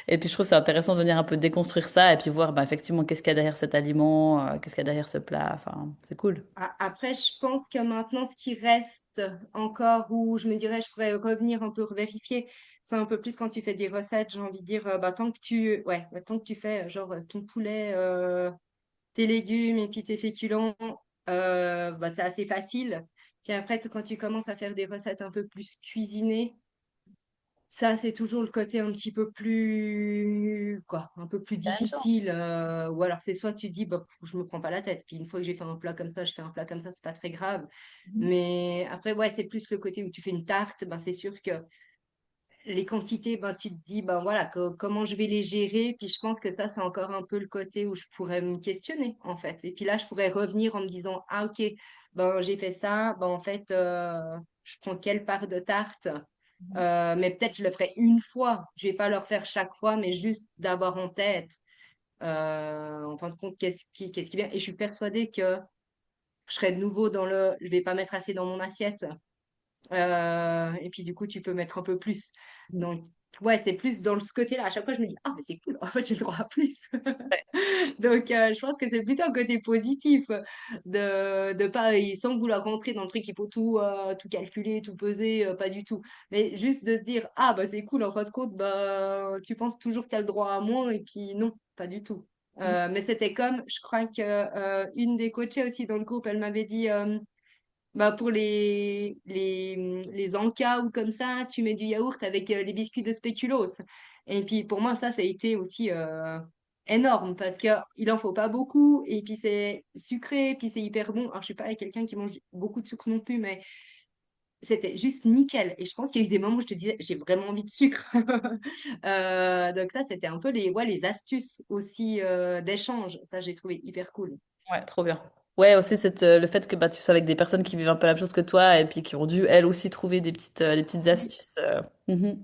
Et puis je trouve que c'est intéressant de venir un peu déconstruire ça et puis voir ben, effectivement qu'est-ce qu'il y a derrière cet aliment, qu'est-ce qu'il y a derrière ce plat. Enfin, c'est cool. Après, je pense que maintenant, ce qui reste encore, où je me dirais, je pourrais revenir un peu vérifier, c'est un peu plus quand tu fais des recettes, j'ai envie de dire, bah, tant que tu fais genre ton poulet, tes légumes et puis tes féculents, bah, c'est assez facile. Puis après, quand tu commences à faire des recettes un peu plus cuisinées, ça, c'est toujours le côté un petit peu plus, quoi, un peu plus Challengeant. difficile. Ou alors, c'est soit tu te dis, bah, je me prends pas la tête. Puis une fois que j'ai fait un plat comme ça, je fais un plat comme ça, c'est pas très grave. Mhm. Mais après, ouais, c'est plus le côté où tu fais une tarte. Ben, c'est sûr que les quantités, ben, tu te dis, ben voilà, comment je vais les gérer. Puis je pense que ça, c'est encore un peu le côté où je pourrais me questionner, en fait. Et puis là, je pourrais revenir en me disant, ah, ok, ben, j'ai fait ça. Ben, en fait, je prends quelle part de tarte? Mais peut-être je le ferai une fois. Je vais pas le refaire chaque fois, mais juste d'avoir en tête, en fin de compte, qu'est-ce qui vient. Et je suis persuadée que je serai de nouveau je vais pas mettre assez dans mon assiette. Et puis du coup, tu peux mettre un peu plus. Donc, ouais, c'est plus dans ce côté-là. À chaque fois, je me dis, ah, mais c'est cool, en fait, j'ai le droit à plus. Ouais. Donc, je pense que c'est plutôt un côté positif de pas, et sans vouloir rentrer dans le truc, il faut tout calculer, tout peser, pas du tout. Mais juste de se dire, ah, bah c'est cool, en fin de compte, bah, tu penses toujours que tu as le droit à moins, et puis non, pas du tout. Mhm. Mais c'était comme, je crois que une des coachées aussi dans le groupe, elle m'avait dit, bah pour les encas ou comme ça, tu mets du yaourt avec les biscuits de spéculoos. Et puis pour moi, ça a été aussi énorme parce que il en faut pas beaucoup et puis c'est sucré, puis c'est hyper bon. Alors, je suis pas quelqu'un qui mange beaucoup de sucre non plus, mais c'était juste nickel. Et je pense qu'il y a eu des moments où je te disais, j'ai vraiment envie de sucre. Donc ça, c'était un peu les astuces aussi d'échange. Ça, j'ai trouvé hyper cool. Ouais, trop bien. Ouais, aussi le fait que bah, tu sois avec des personnes qui vivent un peu la même chose que toi et puis qui ont dû elles aussi trouver des petites astuces. Mhm.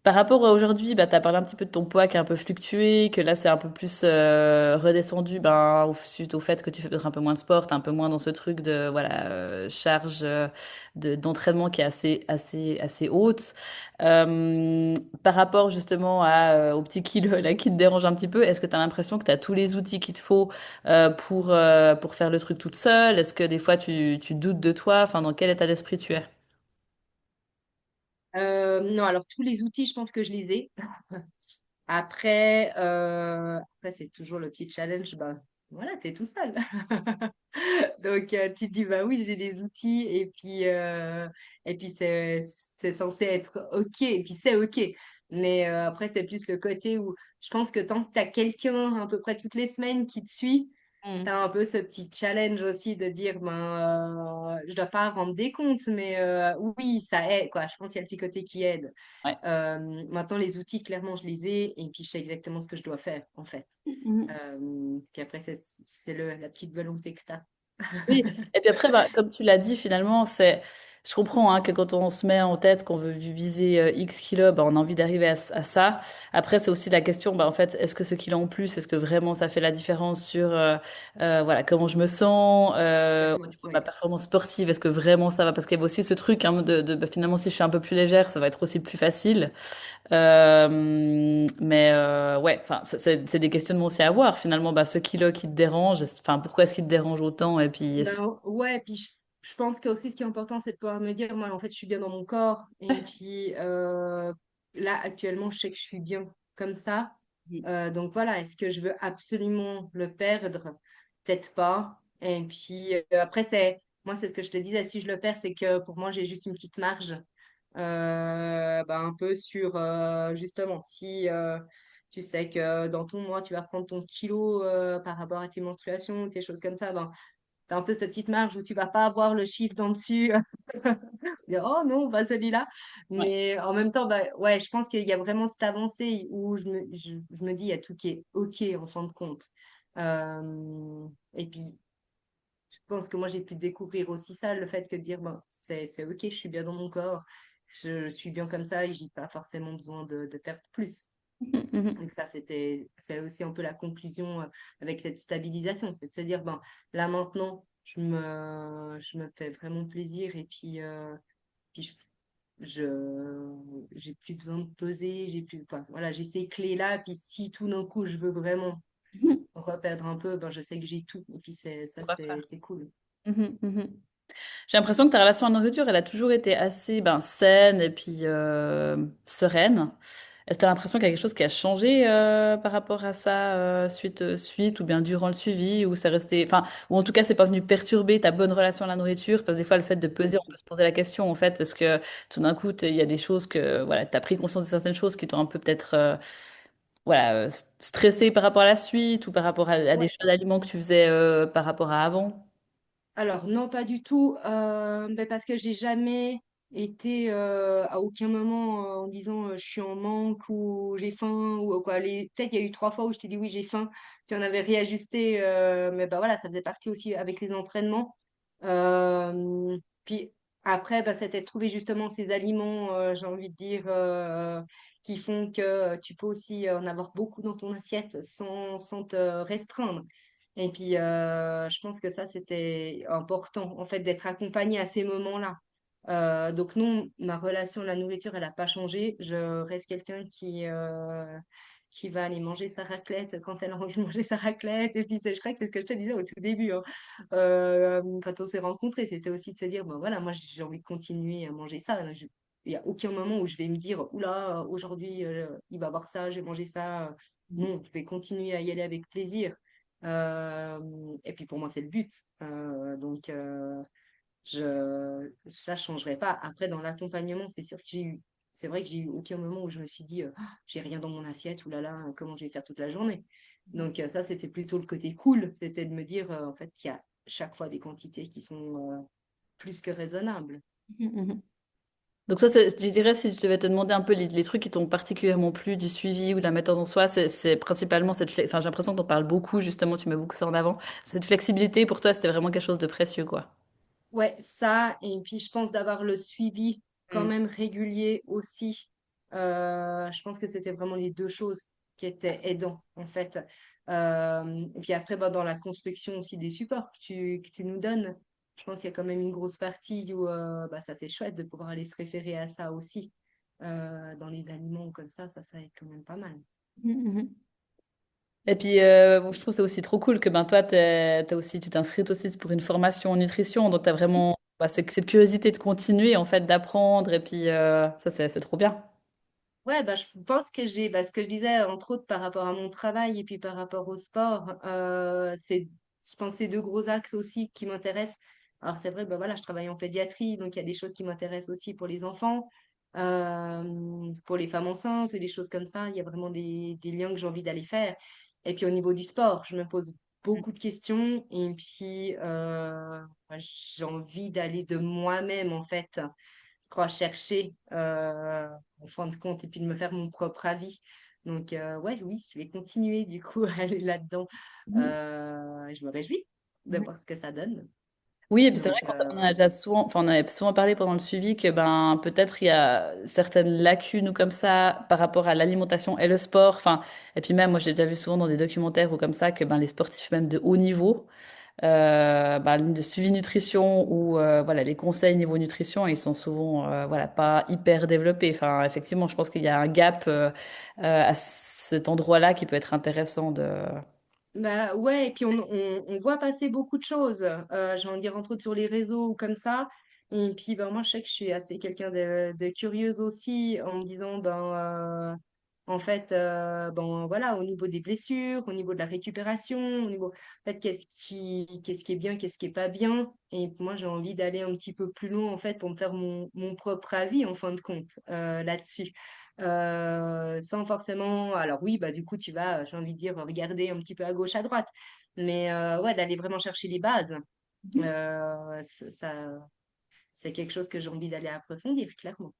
Par rapport à aujourd'hui, bah, tu as parlé un petit peu de ton poids qui a un peu fluctué, que là c'est un peu plus redescendu ben, suite au fait que tu fais peut-être un peu moins de sport, t'es un peu moins dans ce truc de voilà, charge d'entraînement qui est assez haute. Par rapport justement au petit kilo là, qui te dérange un petit peu, est-ce que tu as l'impression que tu as tous les outils qu'il te faut pour faire le truc toute seule? Est-ce que des fois tu doutes de toi? Enfin, dans quel état d'esprit tu es? Non, alors tous les outils, je pense que je les ai. Après, c'est toujours le petit challenge. Bah, voilà, t'es tout seul. Donc, tu te dis, bah oui, j'ai les outils et puis c'est censé être OK et puis c'est OK. Mais après, c'est plus le côté où je pense que tant que tu as quelqu'un à peu près toutes les semaines qui te suit, tu Mm. as un peu ce petit challenge aussi de dire, je dois pas rendre des comptes, mais oui, ça aide, quoi. Je pense qu'il y a le petit côté qui aide. Ouais. Maintenant, les outils, clairement, je les ai et puis je sais exactement ce que je dois faire, en fait. Puis après, c'est la petite volonté que tu as. Oui, et puis après, bah, comme tu l'as dit, finalement, je comprends hein, que quand on se met en tête qu'on veut viser X kilos, bah, on a envie d'arriver à ça. Après, c'est aussi la question, bah, en fait, est-ce que ce kilo en plus, est-ce que vraiment ça fait la différence sur voilà, comment je me sens, au Complètement, niveau de ma oui. performance sportive, est-ce que vraiment ça va? Parce qu'il y a aussi ce truc hein, bah, finalement, si je suis un peu plus légère, ça va être aussi plus facile. Mais ouais, enfin, c'est des questionnements aussi à avoir. Finalement, bah, ce kilo qui te dérange, enfin, pourquoi est-ce qu'il te dérange autant? Et puis, est-ce que... Ben, ouais, puis je pense que aussi ce qui est important, c'est de pouvoir me dire, moi, en fait, je suis bien dans mon corps. Et puis là, actuellement, je sais que je suis bien comme ça. Donc voilà, est-ce que je veux absolument le perdre? Peut-être pas. Et puis après, moi, c'est ce que je te disais, si je le perds, c'est que pour moi, j'ai juste une petite marge. Un peu sur, justement, si tu sais que dans ton mois, tu vas prendre ton kilo par rapport à tes menstruations, tes choses comme ça, ben, tu as un peu cette petite marge où tu vas pas avoir le chiffre d'en dessus, dire, oh non, pas celui-là. Ouais. Mais en même temps, bah, ouais, je pense qu'il y a vraiment cette avancée où je me dis, il y a tout qui est OK en fin de compte. Et puis, je pense que moi, j'ai pu découvrir aussi ça, le fait que de dire, bon, c'est OK, je suis bien dans mon corps, je suis bien comme ça et j'ai pas forcément besoin de perdre plus. Mhm, mhm. Donc ça, c'est aussi un peu la conclusion avec cette stabilisation, c'est de se dire, ben, là maintenant, je me fais vraiment plaisir et puis j'ai plus besoin de peser, enfin, voilà, j'ai ces clés-là, puis si tout d'un coup, je veux vraiment Mhm. reperdre un peu, ben, je sais que j'ai tout, et puis On va faire. c'est cool. Mhm, mhm. J'ai l'impression que ta relation à la nourriture, elle a toujours été assez ben, saine et puis sereine. Est-ce que tu as l'impression qu'il y a quelque chose qui a changé par rapport à ça suite ou bien durant le suivi ou c'est resté enfin ou en tout cas c'est pas venu perturber ta bonne relation à la nourriture parce que des fois le fait de peser on peut se poser la question en fait est-ce que tout d'un coup il y a des choses que voilà tu as pris conscience de certaines choses qui t'ont un peu peut-être voilà stressé par rapport à la suite ou par rapport à des Ouais. choix d'aliments que tu faisais par rapport à avant? Alors non, pas du tout, parce que j'ai jamais été à aucun moment en disant je suis en manque ou j'ai faim ou quoi. Peut-être il y a eu 3 fois où je t'ai dit oui j'ai faim, puis on avait réajusté, mais bah voilà, ça faisait partie aussi avec les entraînements. Puis après, bah, c'était de trouver justement ces aliments, j'ai envie de dire, qui font que tu peux aussi en avoir beaucoup dans ton assiette sans te restreindre. Et puis, je pense que ça, c'était important, en fait, d'être accompagné à ces moments-là. Donc non, ma relation à la nourriture, elle n'a pas changé. Je reste quelqu'un qui va aller manger sa raclette quand elle a envie de manger sa raclette. Et puis, je crois que c'est ce que je te disais au tout début, hein. Quand on s'est rencontrés, c'était aussi de se dire, bon voilà, moi, j'ai envie de continuer à manger ça. Il n'y a aucun moment où je vais me dire, oula, aujourd'hui, il va avoir ça, j'ai mangé ça. Non, je vais continuer à y aller avec plaisir. Et puis pour moi, c'est le but. Ça changerait pas. Après, dans l'accompagnement, c'est sûr que j'ai eu c'est vrai que j'ai eu aucun moment où je me suis dit, ah, j'ai rien dans mon assiette, ou là là, comment je vais faire toute la journée. Donc ça, c'était plutôt le côté cool, c'était de me dire, en fait, qu'il y a chaque fois des quantités qui sont plus que raisonnables. Mhm. Donc ça, je dirais, si je devais te demander un peu les trucs qui t'ont particulièrement plu du suivi ou de la méthode en soi, c'est principalement enfin, j'ai l'impression que t'en parles beaucoup, justement, tu mets beaucoup ça en avant. Cette flexibilité, pour toi, c'était vraiment quelque chose de précieux, quoi. Ouais, ça, et puis je pense d'avoir le suivi quand Mm. même régulier aussi. Je pense que c'était vraiment les deux choses qui étaient aidants, en fait. Et puis après, bah, dans la construction aussi des supports que tu nous donnes, je pense qu'il y a quand même une grosse partie où bah, ça c'est chouette de pouvoir aller se référer à ça aussi. Dans les aliments comme ça aide quand même pas mal. Mhm. Et puis, je trouve que c'est aussi trop cool que ben, toi, tu t'inscris aussi pour une formation en nutrition. Donc, tu as vraiment bah, cette curiosité de continuer, en fait, d'apprendre. Et puis, ça, c'est trop bien. Ouais, bah, je pense que j'ai, bah, ce que je disais, entre autres par rapport à mon travail et puis par rapport au sport, je pense, ces deux gros axes aussi qui m'intéressent. Alors, c'est vrai, bah, voilà, je travaille en pédiatrie, donc il y a des choses qui m'intéressent aussi pour les enfants, pour les femmes enceintes, et des choses comme ça. Il y a vraiment des liens que j'ai envie d'aller faire. Et puis, au niveau du sport, je me pose beaucoup de questions et puis j'ai envie d'aller de moi-même, en fait crois, chercher en fin de compte et puis de me faire mon propre avis. Donc, ouais, oui, je vais continuer du coup à aller là-dedans. Mhm. Je me réjouis de voir ce que ça donne. Oui, et puis c'est vrai Donc, qu'on en a déjà souvent, enfin, on avait souvent parlé pendant le suivi que ben peut-être il y a certaines lacunes ou comme ça par rapport à l'alimentation et le sport. Enfin, et puis même moi j'ai déjà vu souvent dans des documentaires ou comme ça que ben les sportifs même de haut niveau, ben, de suivi nutrition ou voilà les conseils niveau nutrition, ils sont souvent voilà pas hyper développés. Enfin, effectivement, je pense qu'il y a un gap à cet endroit-là qui peut être intéressant de. bah ouais, et puis on voit passer beaucoup de choses. Je vais en dire entre autres sur les réseaux ou comme ça. Et puis ben, moi, je sais que je suis assez quelqu'un de curieuse aussi en me disant, en fait, bon, voilà, au niveau des blessures, au niveau de la récupération, au niveau, en fait, qu'est-ce qui est bien, qu'est-ce qui est pas bien. Et moi, j'ai envie d'aller un petit peu plus loin, en fait, pour me faire mon propre avis, en fin de compte, là-dessus sans forcément. Alors oui, bah du coup, tu vas, j'ai envie de dire, regarder un petit peu à gauche, à droite, mais ouais, d'aller vraiment chercher les bases, c'est quelque chose que j'ai envie d'aller approfondir, clairement.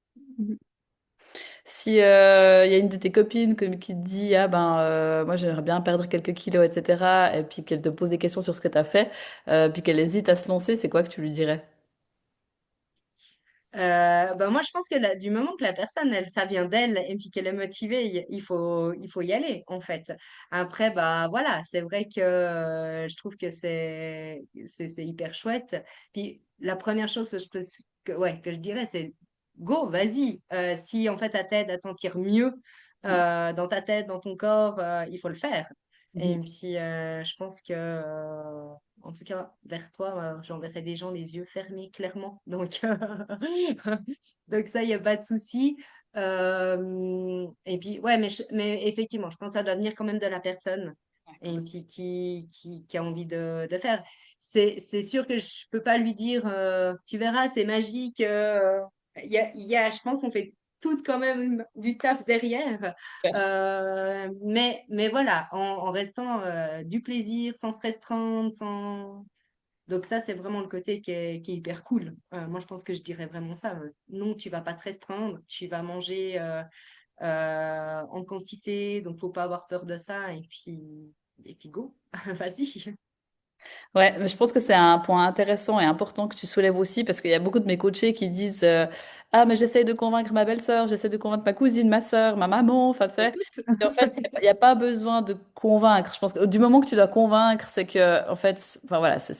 Si il y a une de tes copines qui te dit ah ben moi j'aimerais bien perdre quelques kilos etc. et puis qu'elle te pose des questions sur ce que tu as fait puis qu'elle hésite à se lancer, c'est quoi que tu lui dirais? Bah moi, je pense que du moment que la personne, elle, ça vient d'elle et puis qu'elle est motivée, il faut y aller, en fait. Après, bah voilà, c'est vrai que je trouve que c'est hyper chouette. Puis la première chose ouais, que je dirais, c'est go, vas-y. Si en fait ça t'aide à te sentir mieux dans ta tête, dans ton corps, il faut le faire. Et Mhm. puis, je pense que, en tout cas, vers toi, j'enverrai des gens les yeux fermés, clairement. Donc, donc ça, il n'y a pas de souci. Et puis, ouais, mais effectivement, je pense que ça doit venir quand même de la personne Ouais, et complètement. puis qui a envie de faire. C'est sûr que je peux pas lui dire, tu verras, c'est magique. Je pense qu'on fait tout quand même du taf derrière. Mais voilà, en restant du plaisir, sans se restreindre, sans. Donc ça, c'est vraiment le côté qui est hyper cool. Moi, je pense que je dirais vraiment ça. Non, tu vas pas te restreindre, tu vas manger en quantité, donc faut pas avoir peur de ça. Et puis go, vas-y. Ouais, mais je pense que c'est un point intéressant et important que tu soulèves aussi parce qu'il y a beaucoup de mes coachés qui disent ah mais j'essaie de convaincre ma belle-sœur, j'essaie de convaincre ma cousine, ma sœur, ma maman, enfin tu sais. Écoute. Et en fait, il y a pas besoin de convaincre. Je pense que du moment que tu dois convaincre, c'est que en fait, enfin voilà, ça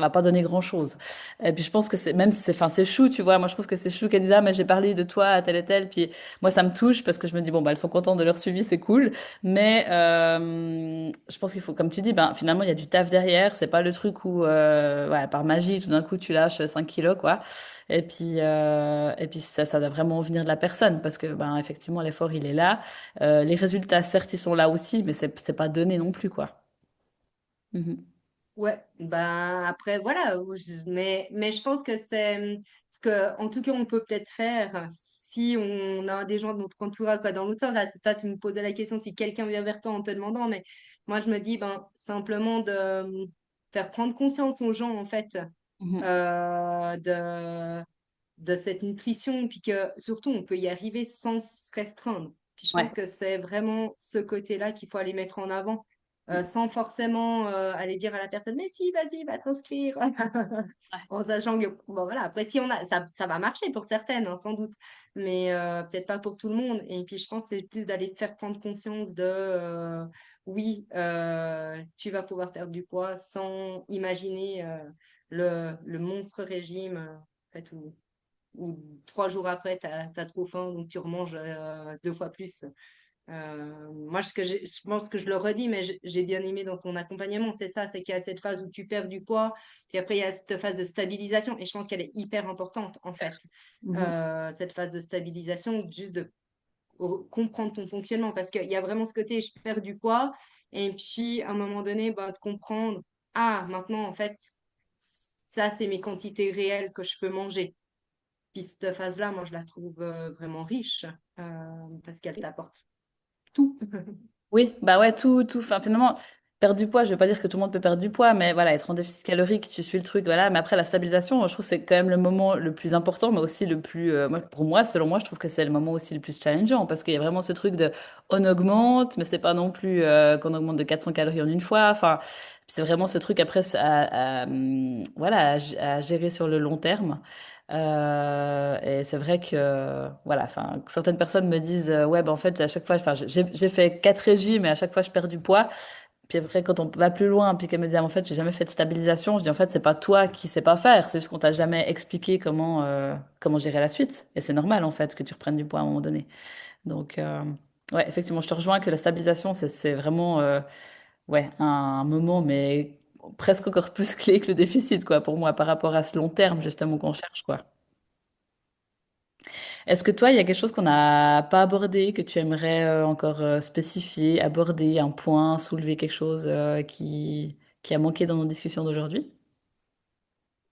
va pas donner grand-chose. Et puis je pense que c'est même si enfin c'est chou, tu vois. Moi je trouve que c'est chou qu'elle dise ah mais j'ai parlé de toi à tel et tel. Puis moi ça me touche parce que je me dis bon bah elles sont contentes de leur suivi, c'est cool. Mais je pense qu'il faut, comme tu dis, ben, finalement, il y a du taf derrière. C'est pas le truc où, ouais, par magie, tout d'un coup, tu lâches 5 kilos, quoi. Et puis ça doit vraiment venir de la personne parce que, ben, effectivement, l'effort, il est là. Les résultats, certes, ils sont là aussi, mais c'est pas donné non plus, quoi. Mhm. Ouais, ben après voilà, mais je pense que c'est ce que en tout cas on peut peut-être faire si on a des gens de notre entourage quoi. Dans l'autre sens, là, toi, tu me posais la question si quelqu'un vient vers toi en te demandant, mais moi je me dis ben simplement de faire prendre conscience aux gens en fait Mhm. de cette nutrition, puis que surtout on peut y arriver sans se restreindre. Puis je pense Ouais. que c'est vraiment ce côté-là qu'il faut aller mettre en avant, sans forcément aller dire à la personne, mais si, vas-y, va t'inscrire. Ouais. En sachant que, bon voilà, après si on a, ça va marcher pour certaines, hein, sans doute, mais peut-être pas pour tout le monde. Et puis je pense que c'est plus d'aller faire prendre conscience de, oui, tu vas pouvoir perdre du poids sans imaginer le monstre régime, en fait, ou 3 jours après, tu as trop faim, donc tu remanges 2 fois plus. Moi, je pense que je le redis, mais j'ai bien aimé dans ton accompagnement, c'est ça, c'est qu'il y a cette phase où tu perds du poids, puis après, il y a cette phase de stabilisation, et je pense qu'elle est hyper importante, en fait. Mhm. Cette phase de stabilisation, juste de comprendre ton fonctionnement, parce qu'il y a vraiment ce côté, je perds du poids, et puis à un moment donné, bah, de comprendre, ah, maintenant, en fait, ça, c'est mes quantités réelles que je peux manger. Puis cette phase-là, moi, je la trouve vraiment riche parce qu'elle t'apporte tout. Oui, bah ouais, enfin, finalement, perdre du poids, je veux pas dire que tout le monde peut perdre du poids, mais voilà, être en déficit calorique, tu suis le truc, voilà. Mais après, la stabilisation, je trouve que c'est quand même le moment le plus important, mais aussi le plus, pour moi, selon moi, je trouve que c'est le moment aussi le plus challengeant, parce qu'il y a vraiment ce truc de, on augmente, mais c'est pas non plus qu'on augmente de 400 calories en une fois, enfin, c'est vraiment ce truc après voilà, à gérer sur le long terme. Et c'est vrai que, voilà, enfin, certaines personnes me disent, ouais, ben en fait, à chaque fois, enfin, j'ai fait 4 régimes et à chaque fois, je perds du poids. Puis après, quand on va plus loin, puis qu'elle me dit, ah, en fait, j'ai jamais fait de stabilisation, je dis, en fait, c'est pas toi qui sais pas faire, c'est juste qu'on t'a jamais expliqué comment gérer la suite. Et c'est normal, en fait, que tu reprennes du poids à un moment donné. Donc, ouais, effectivement, je te rejoins que la stabilisation, c'est vraiment, ouais, un moment, mais presque encore plus clé que le déficit, quoi, pour moi, par rapport à ce long terme, justement, qu'on cherche, quoi. Est-ce que toi, il y a quelque chose qu'on n'a pas abordé, que tu aimerais encore spécifier, aborder, un point, soulever quelque chose qui a manqué dans nos discussions d'aujourd'hui?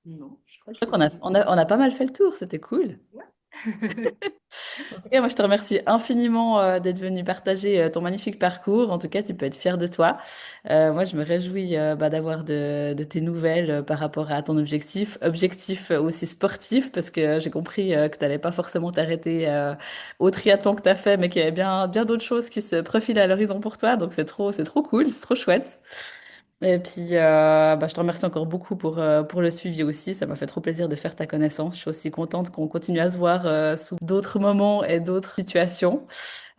Non, je crois Je crois qu'on que... on a pas mal fait le tour, c'était cool. Ouais. En tout cas, moi, je te remercie infiniment d'être venu partager ton magnifique parcours. En tout cas, tu peux être fier de toi. Moi, je me réjouis d'avoir de tes nouvelles par rapport à ton objectif. Objectif aussi sportif, parce que j'ai compris que tu n'allais pas forcément t'arrêter au triathlon que tu as fait, mais qu'il y avait bien d'autres choses qui se profilent à l'horizon pour toi. Donc, c'est trop cool, c'est trop chouette. Et puis, je te remercie encore beaucoup pour le suivi aussi. Ça m'a fait trop plaisir de faire ta connaissance. Je suis aussi contente qu'on continue à se voir sous d'autres moments et d'autres situations.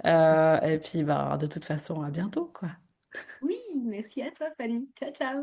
Et puis, bah, de toute façon, à bientôt, quoi. Oui, merci à toi, Fanny. Ciao, ciao.